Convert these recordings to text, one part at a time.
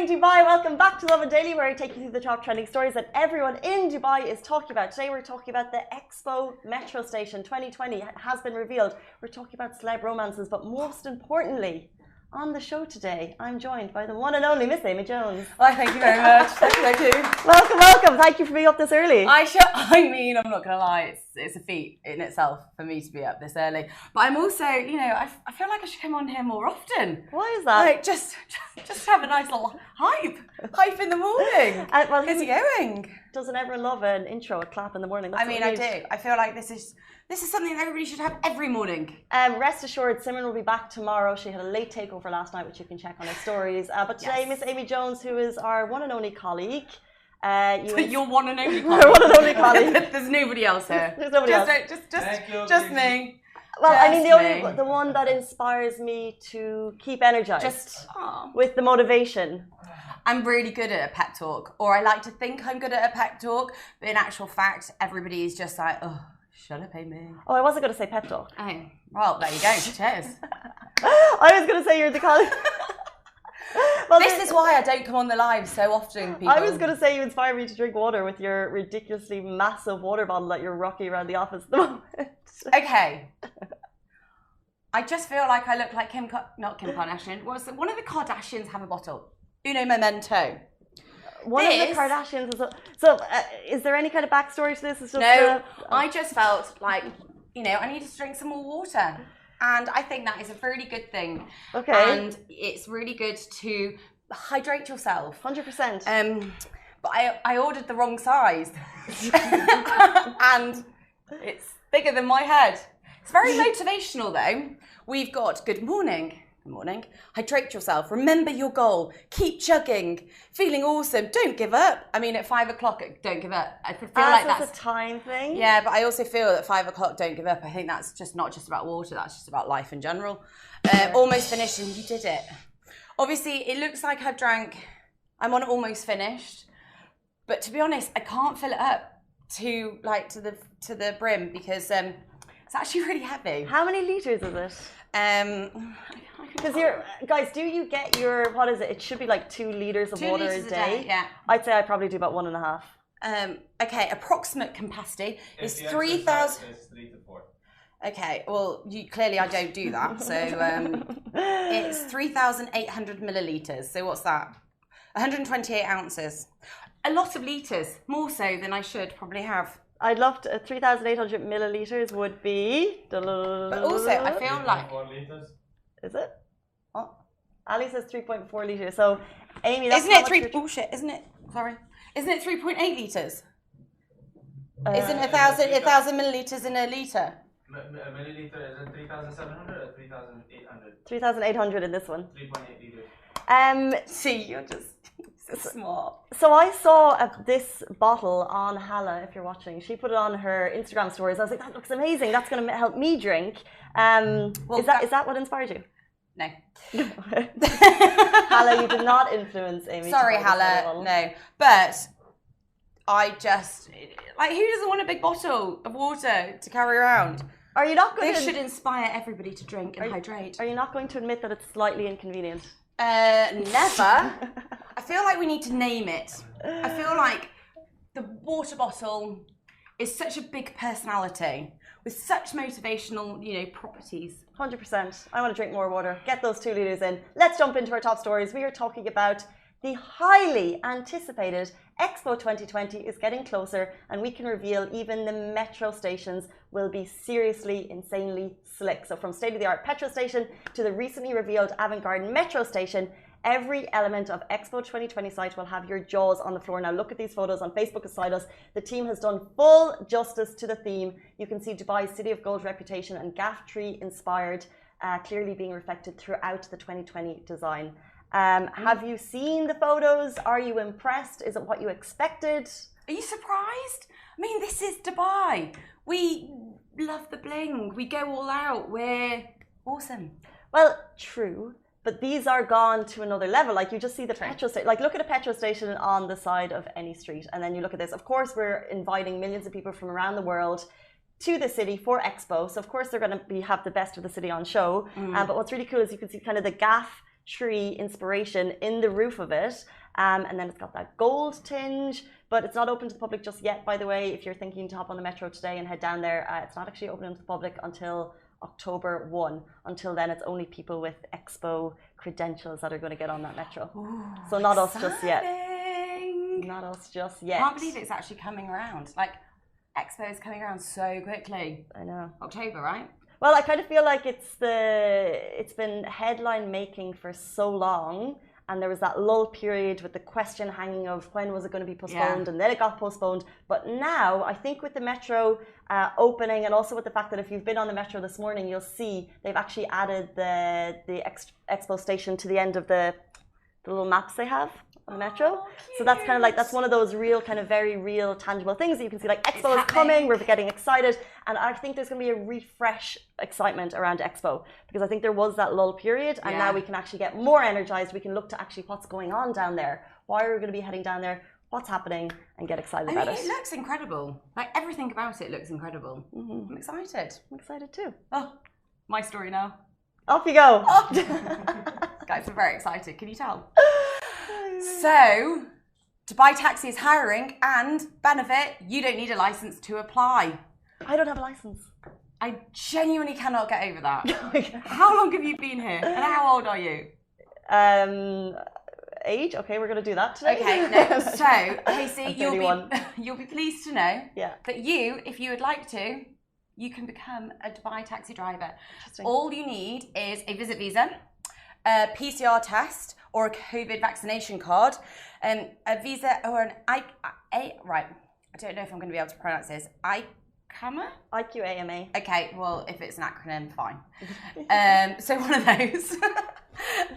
morning, Dubai. Welcome back to Lovin Daily, where I take you through the top trending stories that everyone in Dubai is talking about. Today, we're talking about the Expo Metro Station 2020 has been revealed. We're talking about celeb romances, but most importantly, on the show today, I'm joined by the one and only Miss Amy Jones. Why, thank you very much. Thank you. Welcome, welcome. Thank you for being up this early. I mean, I'm not going to lie, it's a feat in itself for me to be up this early. But I'm also, you know, I feel like I should come on here more often. Why is that? Like, just have a nice little hype in the morning. Well, how's it going? Doesn't everyone love an intro, a clap in the morning? That's I mean, I do. I feel like this is something that everybody should have every morning. Rest assured, Simran will be back tomorrow. She had a late takeover last night, which you can check on her stories. But today, Miss Amy Jones, who is our one and only colleague. Your one and only colleague. One and only colleague. There's nobody else here. There's nobody else. Just me. Well, I mean, the one that inspires me to keep energized with the motivation. I'm really good at a pep talk, or I like to think I'm good at a pep talk, but in actual fact, everybody is just like, oh, shut up, Amy. Oh, I wasn't going to say pep talk. Oh, well, there you go. Cheers. I was going to say you're the colleague. Well, this is why I don't come on the live so often, people. I was going to say you inspire me to drink water with your ridiculously massive water bottle that you're rocking around the office at the moment. Okay. I just feel like I look like not Kim Kardashian. One of the Kardashians have a bottle. Uno momento. One of the Kardashians is is there any kind of backstory to this? It's just I just felt like, you know, I needed to drink some more water. And I think that is a really good thing. Okay. And it's really good to hydrate yourself. 100%. But I ordered the wrong size. And it's bigger than my head. It's very motivational though. We've got good morning. Good morning. Hydrate yourself. Remember your goal. Keep chugging. Feeling awesome. Don't give up. I mean, at 5 o'clock, don't give up. I feel like that's a time thing. Yeah, but I also feel that 5 o'clock, don't give up. I think that's just not just about water. That's just about life in general. Almost finished, and you did it. Obviously, it looks like I've drank. I'm on almost finished, but to be honest, I can't fill it up to the brim because it's actually really heavy. How many liters is it? Because guys, do you get your, what is it? It should be like 2 liters of water a day. Yeah. I'd say I probably do about 1.5. Okay, approximate capacity is 3,000. 3 to 4. Okay, well, clearly I don't do that. So it's 3,800 milliliters. So what's that? 128 ounces. A lot of liters, more so than I should probably have. I'd love to. 3,800 milliliters would be. But also, I feel like. 4 liters. Is it? Oh, Ali says 3.4 liters. So, Amy, that's isn't it 3? Bullshit, isn't it? Sorry, isn't it 3.8 liters? Isn't 1,000 milliliters in a liter? A milliliter is it 3,700 or 3,800? 3,800 in this one. 3.8 liters. See, you're just smart. So I saw this bottle on Hala, if you're watching. She put it on her Instagram stories. I was like, that looks amazing. That's going to help me drink. Is that what inspired you? No. Hala, you did not influence Amy. Sorry, Hala. No. But I just, like, who doesn't want a big bottle of water to carry around? Are you not going This should inspire everybody to drink and hydrate. Are you not going to admit that it's slightly inconvenient? Never. I feel like we need to name it. I feel like the water bottle is such a big personality with such motivational, you know, properties. 100%. I want to drink more water. Get those 2 liters in. Let's jump into our top stories. We are talking about the highly anticipated Expo 2020 is getting closer, and we can reveal even the metro stations will be seriously, insanely slick. So from state-of-the-art petrol station to the recently revealed avant-garde metro station, every element of Expo 2020 site will have your jaws on the floor. Now look at these photos on Facebook beside us. The team has done full justice to the theme. You can see Dubai's City of Gold reputation and gaff tree inspired clearly being reflected throughout the 2020 design. Have you seen the photos? Are you impressed? Is it what you expected? Are you surprised? I mean, this is Dubai. We love the bling. We go all out. We're awesome. Well, true. But these are gone to another level. Like, you just see the petrol station. Like, look at a petrol station on the side of any street. And then you look at this. Of course, we're inviting millions of people from around the world to the city for Expo. So, of course, they're going to have the best of the city on show. But what's really cool is you can see kind of the gaff tree inspiration in the roof of it. And then it's got that gold tinge, but it's not open to the public just yet, by the way. If you're thinking to hop on the metro today and head down there, it's not actually open to the public until October 1. Until then, it's only people with Expo credentials that are going to get on that metro. Ooh, so not exciting. us just yet. Not us just yet. I can't believe it's actually coming around. Like, Expo is coming around so quickly. I know. October, right? Well, I kind of feel like it's been headline making for so long. And there was that lull period with the question hanging of when was it going to be postponed, and then it got postponed. But now, I think with the metro opening, and also with the fact that if you've been on the metro this morning, you'll see they've actually added the Expo station to the end of the little maps they have on the metro. So that's kind of like, that's one of those real kind of very real tangible things that you can see, like Expo is coming, we're getting excited. And I think there's going to be a refresh excitement around Expo, because I think there was that lull period, and now we can actually get more energized. We can look to actually what's going on down there. Why are we going to be heading down there? What's happening? And get excited about it. It looks incredible. Like, everything about it looks incredible. I'm excited. I'm excited too. Oh, my story now. Off you go. Oh. Guys, I'm very excited. Can you tell? So, Dubai Taxi is hiring, and benefit, you don't need a license to apply. I don't have a license. I genuinely cannot get over that. How long have you been here? And how old are you? Age? Okay, we're going to do that today. Okay, no. So, Casey, you'll be pleased to know that if you would like to, you can become a Dubai taxi driver. All you need is a visit visa, a PCR test, or a COVID vaccination card, a visa, or an right. I don't know if I'm going to be able to pronounce this. IQAMA. Okay, well, if it's an acronym, fine. So one of those.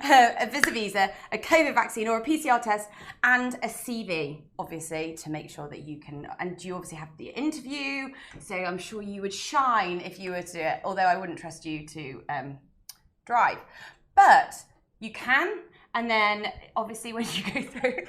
A visit visa, a COVID vaccine, or a PCR test, and a CV, obviously, to make sure that you can, and you obviously have the interview, so I'm sure you would shine if you were to do it, although I wouldn't trust you to drive. But you can, and then obviously when you go through,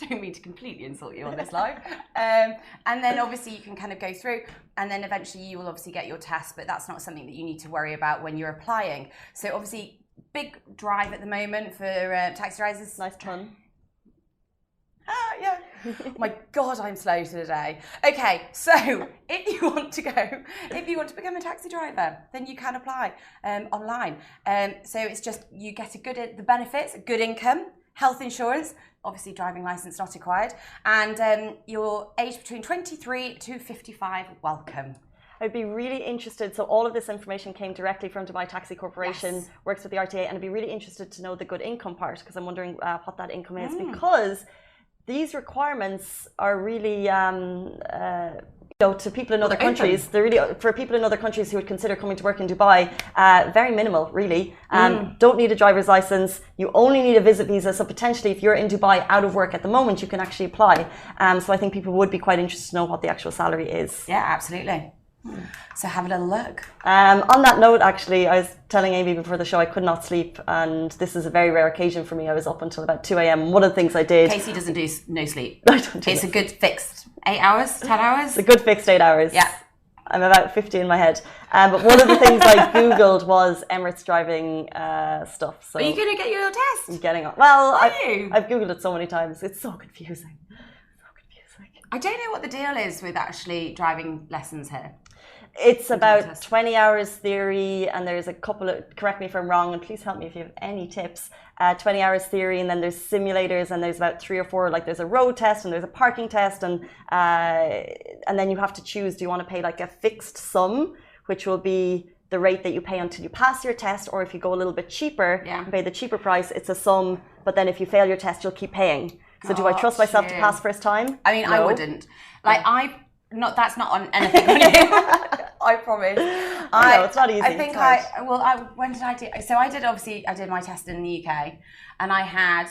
don't mean to completely insult you on this live, and then obviously you can kind of go through, and then eventually you will obviously get your test, but that's not something that you need to worry about when you're applying. So obviously, big drive at the moment for taxi drivers. Nice ton. Yeah. Oh my God, I'm slow today. Okay, so if you want to become a taxi driver, then you can apply online. So it's just, you get the benefits, good income, health insurance, obviously driving license not required, and you're aged between 23 to 55, welcome. I'd be really interested, so all of this information came directly from Dubai Taxi Corporation, works with the RTA, and I'd be really interested to know the good income part, because I'm wondering what that income is, because these requirements are really, to people in other countries, they're really, for people in other countries who would consider coming to work in Dubai, very minimal, really. Don't need a driver's license, you only need a visit visa, so potentially if you're in Dubai out of work at the moment, you can actually apply. So I think people would be quite interested to know what the actual salary is. Yeah, absolutely. So have a little look. On that note, actually, I was telling Amy before the show I could not sleep, and this is a very rare occasion for me. I was up until about 2 a.m. One of the things I did... Casey doesn't do no sleep. I don't do It's a good fixed 8 hours, 10 hours? It's a good fixed 8 hours. Yeah. I'm about 50 in my head. But one of the things I Googled was Emirates driving stuff. So are you going to get your test? I'm getting on. Well, you? I've Googled it so many times. It's so confusing. I don't know what the deal is with actually driving lessons here. It's about 20 hours theory, and there's a couple of, correct me if I'm wrong, and please help me if you have any tips, 20 hours theory, and then there's simulators, and there's about 3 or 4, like there's a road test, and there's a parking test, and then you have to choose, do you want to pay like a fixed sum, which will be the rate that you pay until you pass your test, or if you go a little bit cheaper, and pay the cheaper price, it's a sum, but then if you fail your test, you'll keep paying. So do I trust myself to pass first time? I mean, no. I wouldn't. Like, that's not on anything on you. I promise. I know, it's not easy. I think when did I do? So I did my test in the UK, and I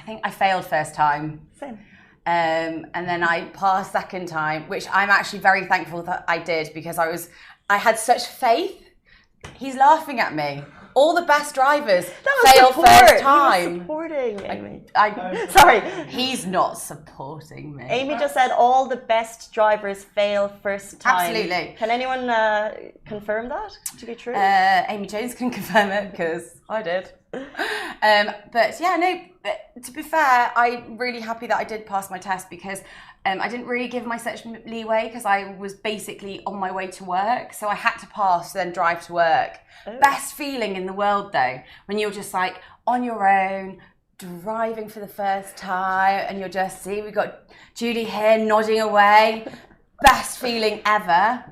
think I failed first time. Same. And then I passed second time, which I'm actually very thankful that I did, because I had such faith. He's laughing at me. All the best drivers fail first time. He was supporting Amy. Sorry, he's not supporting me. Amy just said all the best drivers fail first time. Absolutely. Can anyone confirm that to be true? Amy Jones can confirm it, because I did. But yeah, no, but to be fair, I'm really happy that I did pass my test because I didn't really give myself leeway because I was basically on my way to work. So I had to pass, then drive to work. Oh. Best feeling in the world though, when you're just like on your own, driving for the first time and you're just, see, we've got Julie here nodding away. Best feeling ever.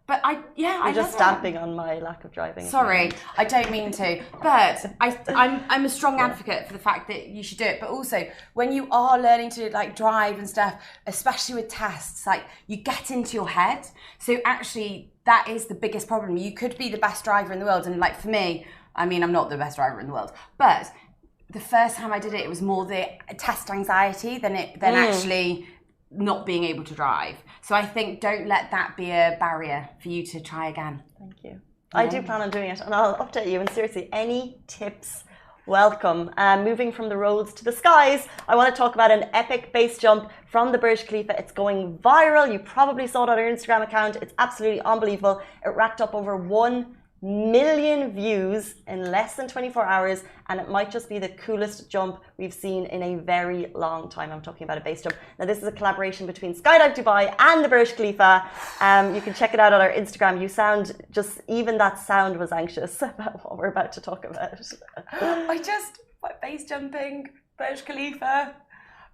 But You're just stamping on my lack of driving. Sorry, I don't mean to. But I'm a strong advocate for the fact that you should do it. But also, when you are learning to like drive and stuff, especially with tests, like you get into your head. So actually, that is the biggest problem. You could be the best driver in the world, and like for me, I mean, I'm not the best driver in the world, but the first time I did it, it was more the test anxiety than actually not being able to drive. So I think don't let that be a barrier for you to try again. Thank you. I do plan on doing it, and I'll update you. And seriously, any tips, welcome. Moving from the roads to the skies, I want to talk about an epic base jump from the Burj Khalifa. It's going viral. You probably saw it on our Instagram account. It's absolutely unbelievable. It racked up over 1 million views in less than 24 hours, and it might just be the coolest jump we've seen in a very long time. I'm talking about a base jump. Now, this is a collaboration between Skydive Dubai and the Burj Khalifa. You can check it out on our Instagram. You sound just, even that sound was anxious about what we're about to talk about. Base jumping, Burj Khalifa,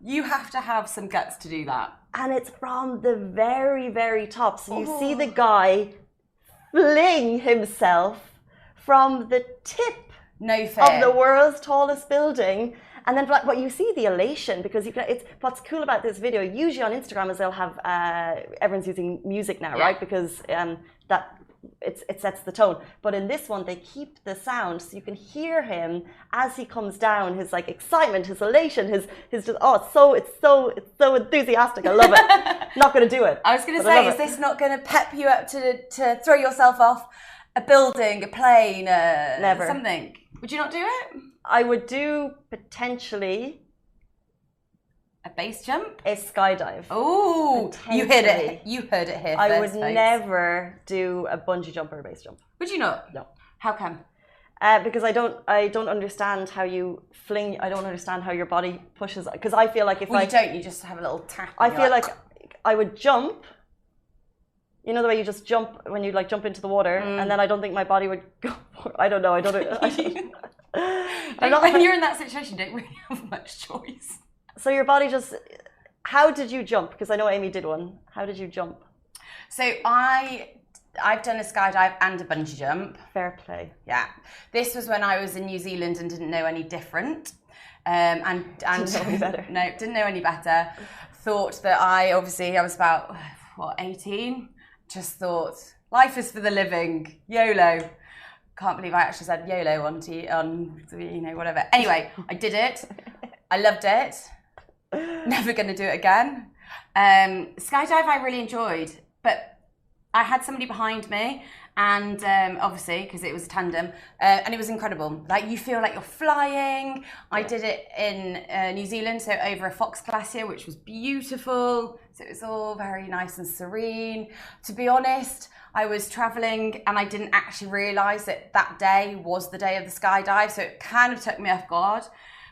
you have to have some guts to do that. And it's from the very, very top. So you see the guy fling himself from the tip of the world's tallest building, and then but you see the elation because it's what's cool about this video. Usually on Instagram is they'll have everyone's using music now, right? Because that it sets the tone. But in this one they keep the sound, so you can hear him as he comes down. His like excitement, his elation, his just it's so enthusiastic. I love it. Not going to do it. I was going to say, is this not going to pep you up to throw yourself off a building, a plane, never something? Would you not do it? I would do potentially a base jump, a skydive. Oh, you heard it. You heard it here. I would never do a bungee jump or a base jump. Would you not? No. How come? Because I don't understand how you fling. I don't understand how your body pushes. Because I feel like if you don't, you just have a little tap. I feel like I would jump. You know the way you just jump when you like jump into the water, and then I don't think my body would go. I don't know. When you're in that situation, you don't really have much choice. So your body just. How did you jump? Because I know Amy did one. How did you jump? So I've done a skydive and a bungee jump. Fair play. Yeah. This was when I was in New Zealand and didn't know any different. And didn't know any better. No, didn't know any better. Thought that I was about 18. Just thought life is for the living. YOLO. Can't believe I actually said YOLO on whatever. Anyway, I did it. I loved it. Never going to do it again. Skydive I really enjoyed, but I had somebody behind me, and obviously because it was a tandem, and it was incredible. Like you feel like you're flying. I did it in New Zealand, so over a fox glacier, which was beautiful. So it was all very nice and serene. To be honest, I was traveling and I didn't actually realise that day was the day of the skydive, so it kind of took me off guard,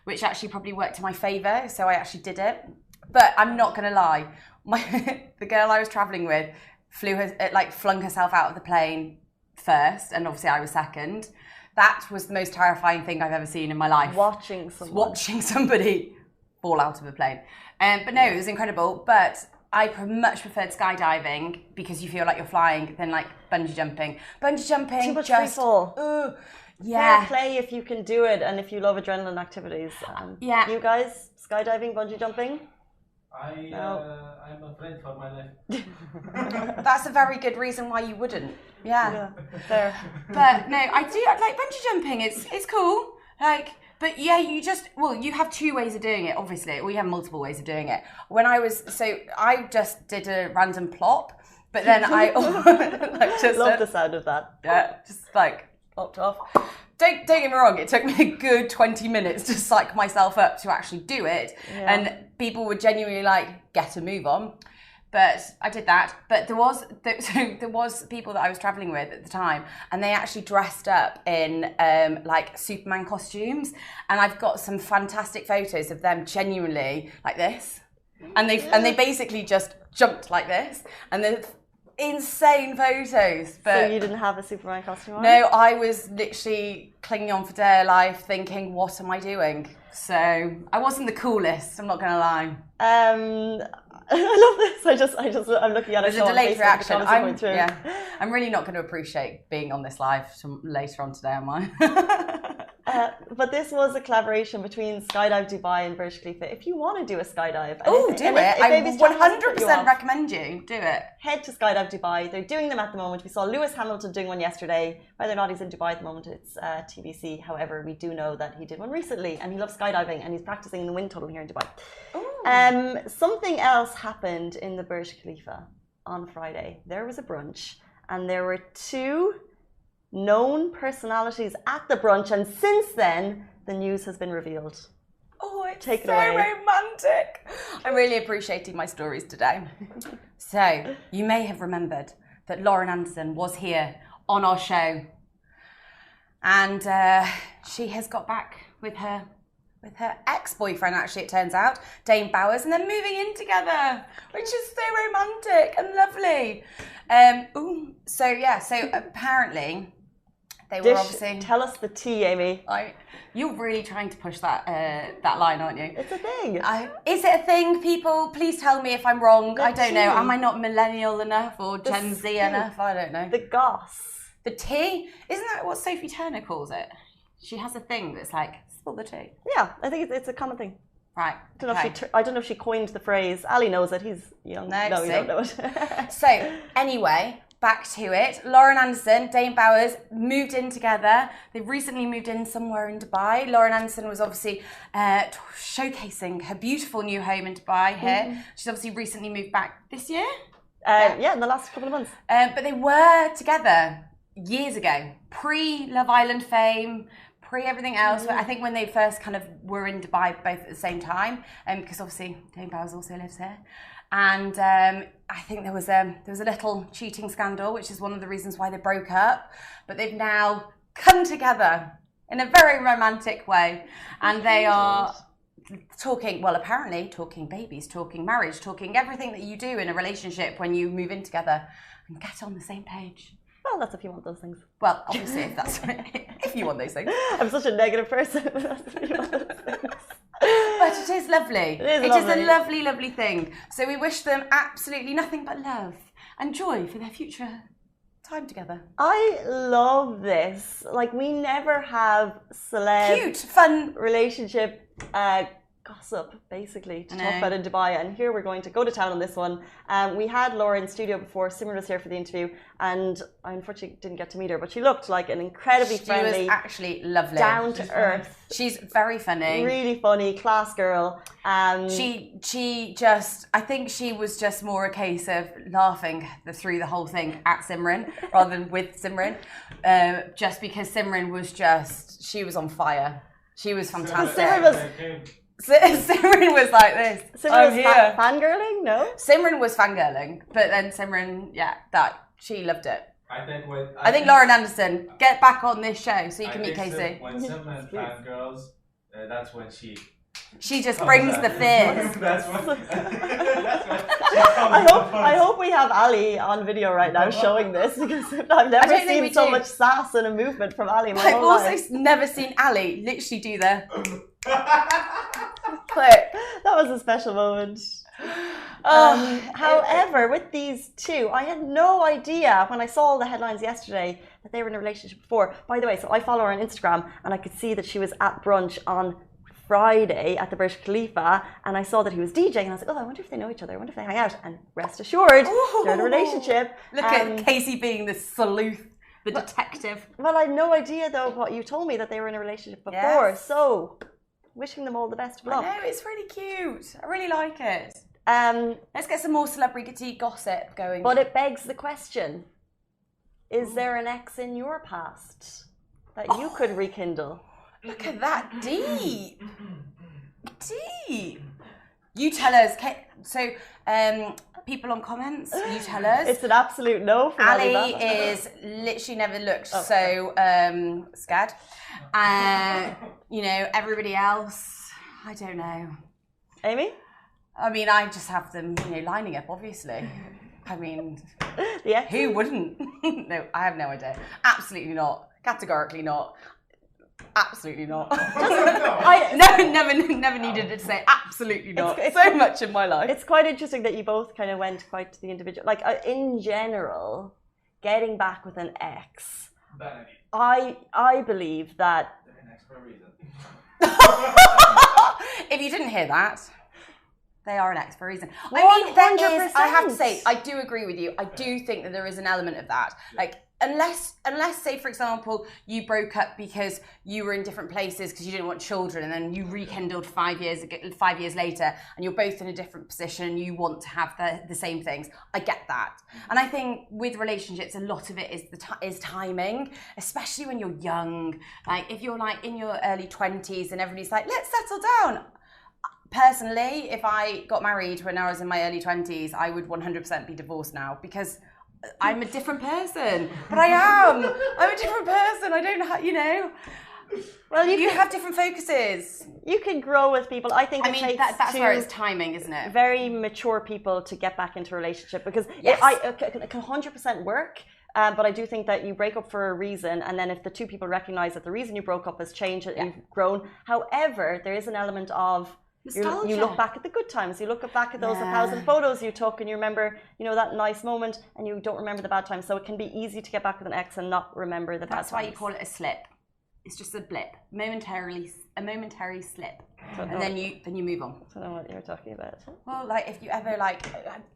which actually probably worked to my favour. So I actually did it. But I'm not going to lie, the girl I was travelling with flung herself out of the plane first, and obviously I was second. That was the most terrifying thing I've ever seen in my life. Watching somebody fall out of a plane. But no, it was incredible. But I much preferred skydiving because you feel like you're flying than like bungee jumping. Bungee jumping, too much free fall. Yeah. Fair play if you can do it and if you love adrenaline activities. Yeah. You guys, skydiving, bungee jumping? I'm afraid for my life. That's a very good reason why you wouldn't. Yeah. Fair. But no, I do like bungee jumping. It's cool. But yeah, you have two ways of doing it, obviously. Well, you have multiple ways of doing it. I just did a random plop, but then I love the sound of that. Yeah, just like plopped off. Don't get me wrong, it took me a good 20 minutes to psych myself up to actually do it. Yeah. And people would genuinely get a move on. But I did that. But there was people that I was traveling with at the time, and they actually dressed up in like Superman costumes. And I've got some fantastic photos of them genuinely like this, and they basically just jumped like this, and they're insane photos. But so you didn't have a Superman costume on? No, I was literally clinging on for dear life, thinking, "What am I doing?" So I wasn't the coolest. I'm not going to lie. I love this. I'm looking at it. There's a delayed reaction. I'm really not going to appreciate being on this live later on today, am I? But this was a collaboration between Skydive Dubai and Burj Khalifa. If you want to do a skydive, oh, do it! I 100% recommend you do it. Head to Skydive Dubai. They're doing them at the moment. We saw Lewis Hamilton doing one yesterday. Whether or not he's in Dubai at the moment, it's TBC. However, we do know that he did one recently, and he loves skydiving, and he's practicing in the wind tunnel here in Dubai. Something else happened in the Burj Khalifa on Friday. There was a brunch, and there were two known personalities at the brunch, and since then the news has been revealed. Oh, it's so romantic. I'm really appreciating my stories today. So you may have remembered that Lauren Anderson was here on our show, and she has got back with her ex-boyfriend, actually, it turns out, Dane Bowers, and they're moving in together, which is so romantic and lovely. So apparently they were obviously... Tell us the tea, Amy. You're really trying to push that line, aren't you? It's a thing. Is it a thing, people? Please tell me if I'm wrong. I don't know. Am I not millennial enough or Gen Z enough? I don't know. The goss. The tea? Isn't that what Sophie Turner calls it? She has a thing that's like, spill the tea. Yeah, I think it's a common thing. Right. I don't know if she coined the phrase. Ali knows it. He's young. No, you don't know it. So, anyway, back to it. Lauren Anderson, Dane Bowers moved in together. They've recently moved in somewhere in Dubai. Lauren Anderson was obviously showcasing her beautiful new home in Dubai here. Mm-hmm. She's obviously recently moved back this year. Yeah, in the last couple of months. But they were together years ago, pre-Love Island fame, pre-everything else. But I think when they first kind of were in Dubai both at the same time, because obviously Dane Bowers also lives here. And I think there was a little cheating scandal, which is one of the reasons why they broke up. But they've now come together in a very romantic way. And they are talking, well, apparently talking babies, talking marriage, talking everything that you do in a relationship when you move in together and get on the same page. Well, that's if you want those things. Well, obviously, if you want those things. I'm such a negative person. That's if you want those things. But it is lovely. It is a lovely, lovely thing. So we wish them absolutely nothing but love and joy for their future time together. I love this. Like, we never have cute, fun relationship gossip, basically, to talk about in Dubai, and here we're going to go to town on this one. We had Laura in studio before. Simran was here for the interview, and I unfortunately didn't get to meet her, but she looked like an incredibly friendly, she was actually lovely, down to earth. She's very funny, really funny, class girl. She just, I think she was just more a case of laughing through the whole thing at Simran rather than with Simran, just because Simran was she was on fire. She was fantastic. Simran was like this. Simran was fangirling? No? Simran was fangirling, but then Simran, she loved it. I think Lauren Anderson, get back on this show so you can meet Casey. When Simran fangirls, that's when she just brings the fizz. I hope we have Ali on video right now showing this, because I've never seen so much sass and a movement from Ali in my whole life. I've also never seen Ali literally do the clip. That was a special moment. However, with these two, I had no idea when I saw all the headlines yesterday that they were in a relationship before. By the way, so I follow her on Instagram, and I could see that she was at brunch on Friday at the Burj Khalifa, and I saw that he was DJing, and I was like, I wonder if they know each other, I wonder if they hang out, and rest assured, they're in a relationship. Look at Casey being the sleuth, the detective. Well, I had no idea, though, what you told me, that they were in a relationship before, so wishing them all the best of luck. I know, it's really cute. I really like it. Let's get some more celebrity gossip going. But it begs the question, is there an ex in your past that you could rekindle? Look at that, deep. Deep. You tell us. So, people on comments. You tell us. It's an absolute no from Ali Alibaba. is literally never looked so scared. You know, everybody else, I don't know. Amy? I mean, I just have them, you know, lining up, obviously. I mean, who wouldn't? No, I have no idea. Absolutely not. Categorically not. Absolutely not. Never needed to say absolutely not. It's so much in my life. It's quite interesting that you both kind of went quite to the individual. Like in general, getting back with an ex. I believe that. An ex for a reason. If you didn't hear that, they are an ex for a reason. I mean, there is, I have to say, I do agree with you. I do think that there is an element of that. Like, unless say, for example, you broke up because you were in different places because you didn't want children, and then you rekindled 5 years later, and you're both in a different position and you want to have the same things. I get that. And I think with relationships, a lot of it is timing, especially when you're young. Like, if you're like in your early 20s and everybody's like, let's settle down. Personally, if I got married when I was in my early 20s, I would 100% be divorced now, because I'm a different person. But I am. I'm a different person. I don't have, you know. Well, you have different focuses. You can grow with people. I think that's where it's timing, isn't it? Very mature people to get back into a relationship, because it can 100% work. But I do think that you break up for a reason, and then if the two people recognize that the reason you broke up has changed, that you've grown. However, there is an element of you look back at the good times. You look back at those 1,000 photos you took, and you remember, you know, that nice moment, and you don't remember the bad times. So it can be easy to get back with an ex and not remember the bad times. That's why you call it a slip. It's just a blip, a momentary slip, and then you move on. I don't know what you're talking about. Well, like if you ever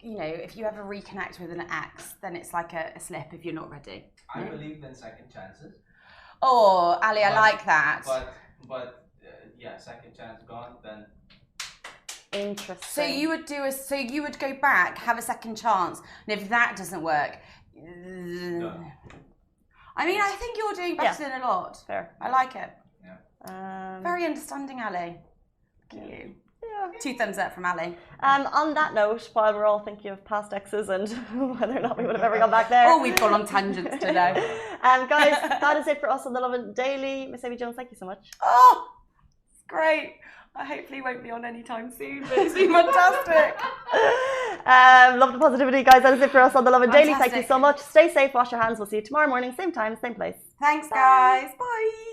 if you ever reconnect with an ex, then it's like a slip if you're not ready. I believe in second chances. Oh, Ali, I like that. But yeah, second chance gone, then. Interesting. So you would go back, have a second chance, and if that doesn't work, I mean, I think you're doing better than a lot. Fair. I like it. Yeah. Very understanding, Ali. Look at you. Yeah. 2 thumbs up from Ali. On that note, while we're all thinking of past exes and whether or not we would have ever gone back there. Oh, we've gone on tangents today. Guys, that is it for us on the Lovin Daily. Miss Amy Jones, thank you so much. Oh, it's great. I hopefully won't be on anytime soon, but it's been fantastic. Love the positivity, guys. That is it for us on the Lovin Daily. Thank you so much. Stay safe, wash your hands. We'll see you tomorrow morning, same time, same place. Thanks, guys. Bye.